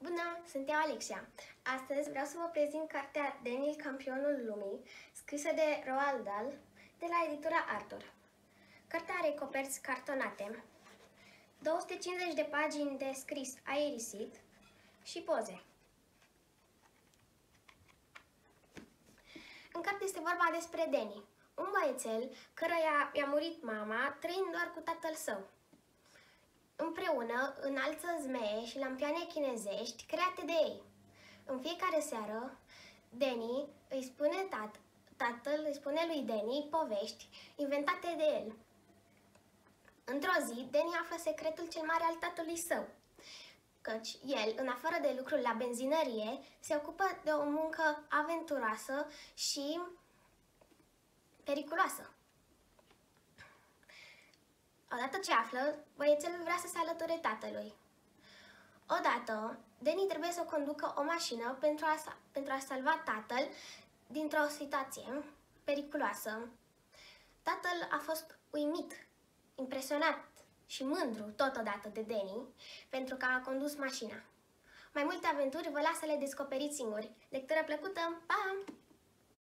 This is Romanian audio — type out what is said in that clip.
Bună, sunt eu, Alexia. Astăzi vreau să vă prezint cartea Danny, campionul lumii, scrisă de Roald Dahl, de la editura Arthur. Cartea are coperți cartonate, 250 de pagini de scris aerisit și poze. În carte este vorba despre Danny, un băiețel căruia i-a murit mama, trăind doar cu tatăl său. Împreună înalță zmee și lampioane chinezești create de ei. În fiecare seară, Danny tatăl îi spune lui Danny povești inventate de el. Într-o zi, Danny află secretul cel mare al tatălui său, căci el, în afară de lucrul la benzinărie, se ocupă de o muncă aventuroasă și periculoasă. Odată ce află, băiețelul vrea să se alăture tatălui. Odată, Danny trebuie să conducă o mașină pentru a salva tatăl dintr-o situație periculoasă. Tatăl a fost uimit, impresionat și mândru totodată de Danny pentru că a condus mașina. Mai multe aventuri vă las să le descoperiți singuri. Lectură plăcută! Pa!